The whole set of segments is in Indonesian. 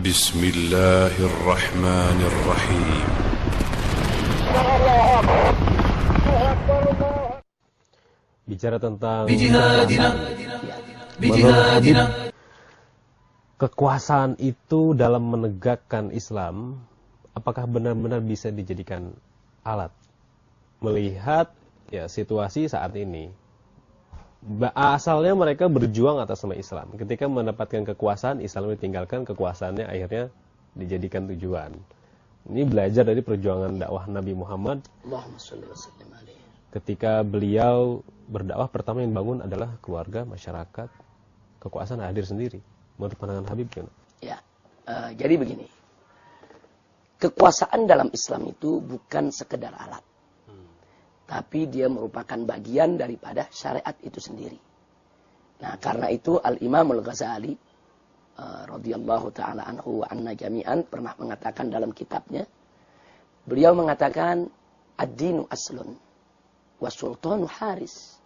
Bismillahirrahmanirrahim. Bicara tentang kekuasaan itu dalam menegakkan Islam, apakah benar-benar bisa dijadikan alat? Melihat ya situasi saat ini, asalnya mereka berjuang atas nama Islam. Ketika mendapatkan kekuasaan, Islam ditinggalkan, kekuasaannya akhirnya dijadikan tujuan. Ini belajar dari perjuangan dakwah Nabi Muhammad. Ketika beliau berdakwah, pertama yang bangun adalah keluarga, masyarakat, kekuasaan hadir sendiri. Menurut pandangan Habib gimana? Ya, jadi begini. Kekuasaan dalam Islam itu bukan sekedar alat. Tapi dia merupakan bagian daripada syariat itu sendiri. Nah, karena itu Al-Imam Al-Ghazali radhiyallahu ta'ala anhu wa anna jami'an pernah mengatakan dalam kitabnya, beliau mengatakan ad-dinu aslun wa sultanu haris.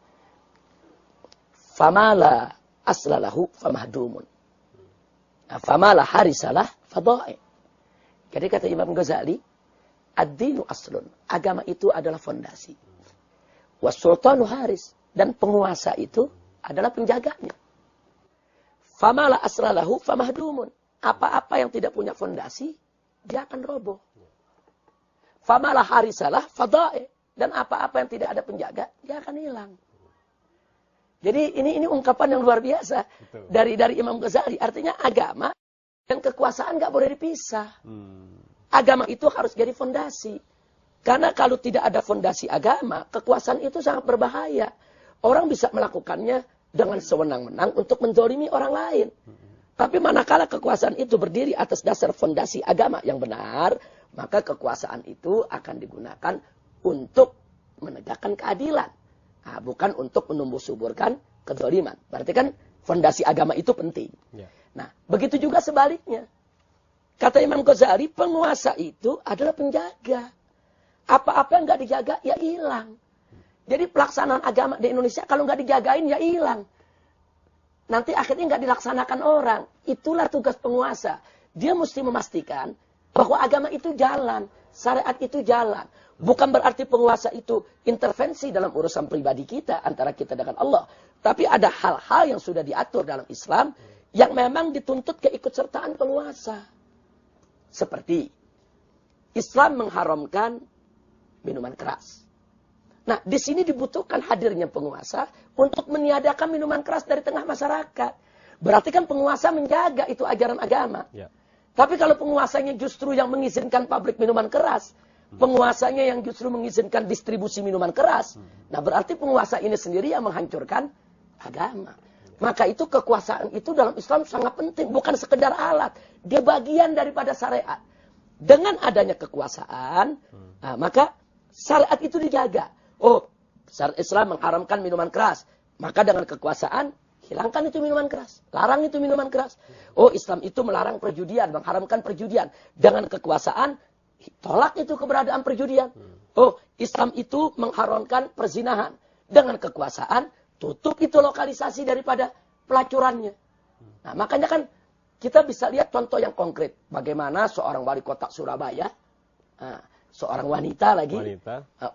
Famala aslalahu famahdumun. Famala harisalah fadha'i. Jadi kata Imam Ghazali, ad-dinu aslun, agama itu adalah fondasi. Wasultanu haris, dan penguasa itu adalah penjaganya. Famala asralahu famahdumun. Apa-apa yang tidak punya fondasi, dia akan roboh. Famala harisalah fadha'i, dan apa-apa yang tidak ada penjaga, dia akan hilang. Jadi ini ungkapan yang luar biasa dari Imam Ghazali. Artinya agama dan kekuasaan nggak boleh dipisah. Agama itu harus jadi fondasi. Karena kalau tidak ada fondasi agama, kekuasaan itu sangat berbahaya. Orang bisa melakukannya dengan sewenang-wenang untuk menzalimi orang lain. Tapi manakala kekuasaan itu berdiri atas dasar fondasi agama yang benar, maka kekuasaan itu akan digunakan untuk menegakkan keadilan. Nah, bukan untuk menumbuh suburkan kezaliman. Berarti kan fondasi agama itu penting. Ya. Nah, begitu juga sebaliknya. Kata Imam Ghazali, penguasa itu adalah penjaga. Apa-apa yang nggak dijaga, ya hilang. Jadi pelaksanaan agama di Indonesia, kalau nggak dijagain, ya hilang. Nanti akhirnya nggak dilaksanakan orang. Itulah tugas penguasa. Dia mesti memastikan bahwa agama itu jalan. Syariat itu jalan. Bukan berarti penguasa itu intervensi dalam urusan pribadi kita, antara kita dengan Allah. Tapi ada hal-hal yang sudah diatur dalam Islam, yang memang dituntut keikutsertaan penguasa. Seperti Islam mengharamkan minuman keras. Nah, di sini dibutuhkan hadirnya penguasa untuk meniadakan minuman keras dari tengah masyarakat. Berarti kan penguasa menjaga itu ajaran agama. Ya. Tapi kalau penguasanya justru yang mengizinkan pabrik minuman keras, penguasanya yang justru mengizinkan distribusi minuman keras, nah berarti penguasa ini sendiri yang menghancurkan agama. Maka itu kekuasaan itu dalam Islam sangat penting, bukan sekedar alat. Dia bagian daripada syariat. Dengan adanya kekuasaan, nah, maka syariat itu dijaga. Oh, syariat Islam mengharamkan minuman keras. Maka dengan kekuasaan, hilangkan itu minuman keras. Larang itu minuman keras. Oh, Islam itu melarang perjudian, mengharamkan perjudian. Dengan kekuasaan, tolak itu keberadaan perjudian. Oh, Islam itu mengharamkan perzinahan. Dengan kekuasaan, tutup itu lokalisasi daripada pelacurannya. Nah, makanya kan kita bisa lihat contoh yang konkret. Bagaimana seorang wali kota Surabaya, seorang wanita lagi,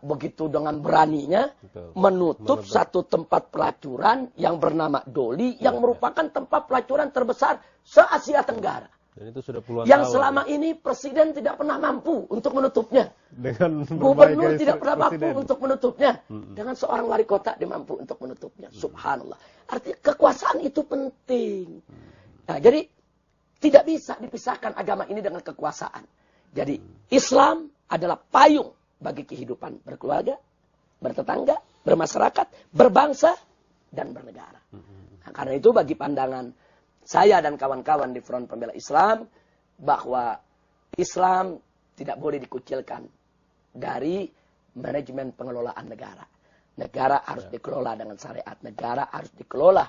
begitu dengan beraninya menutup satu tempat pelacuran yang bernama Doli, yang merupakan tempat pelacuran terbesar se-Asia Tenggara. Dan itu sudah puluhan yang tahun. Selama ini presiden tidak pernah mampu untuk menutupnya. Dengan gubernur tidak pernah mampu untuk menutupnya. Dengan seorang wali kota dia mampu untuk menutupnya. Subhanallah. Artinya kekuasaan itu penting. Nah, jadi tidak bisa dipisahkan agama ini dengan kekuasaan. Jadi Islam adalah payung bagi kehidupan berkeluarga, bertetangga, bermasyarakat, berbangsa, dan bernegara. Nah, karena itu bagi pandangan saya dan kawan-kawan di Front Pembela Islam, bahwa Islam tidak boleh dikucilkan dari manajemen pengelolaan negara. Negara harus dikelola dengan syariat. Negara harus dikelola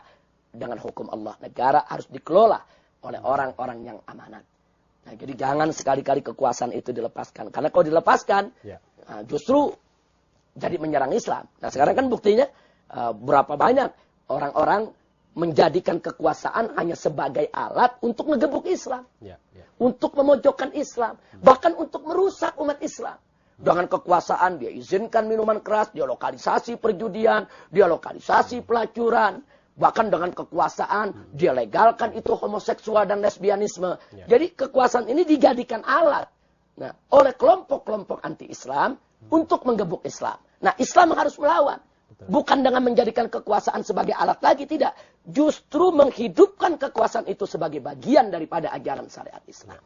dengan hukum Allah. Negara harus dikelola oleh orang-orang yang amanat. Nah, jadi jangan sekali-kali kekuasaan itu dilepaskan. Karena kalau dilepaskan, justru jadi menyerang Islam. Nah, sekarang kan buktinya berapa banyak orang-orang menjadikan kekuasaan hanya sebagai alat untuk ngegebuk Islam. Ya, ya. Untuk memojokkan Islam. Bahkan untuk merusak umat Islam. Dengan kekuasaan dia izinkan minuman keras, dia lokalisasi perjudian, dia lokalisasi pelacuran. Bahkan dengan kekuasaan dia legalkan itu homoseksual dan lesbianisme. Ya. Jadi kekuasaan ini dijadikan alat oleh kelompok-kelompok anti-Islam untuk menggebuk Islam. Nah, Islam harus melawan. Bukan dengan menjadikan kekuasaan sebagai alat lagi, tidak. Justru menghidupkan kekuasaan itu sebagai bagian daripada ajaran syariat Islam.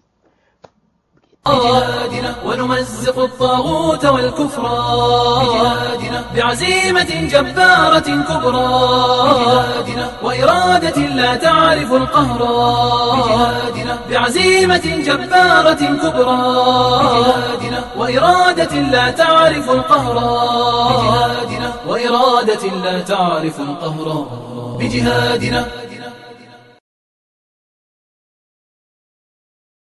بجهادنا ونمزق الطاغوت والكفرا بجهادنا بعزيمة جبارة كبرى بجهادنا وإرادة لا تعرف القهر بجهادنا بعزيمة جبارة كبرى بجهادنا وإرادة لا تعرف القهر بجهادنا وإرادة لا تعرف القهر بجهادنا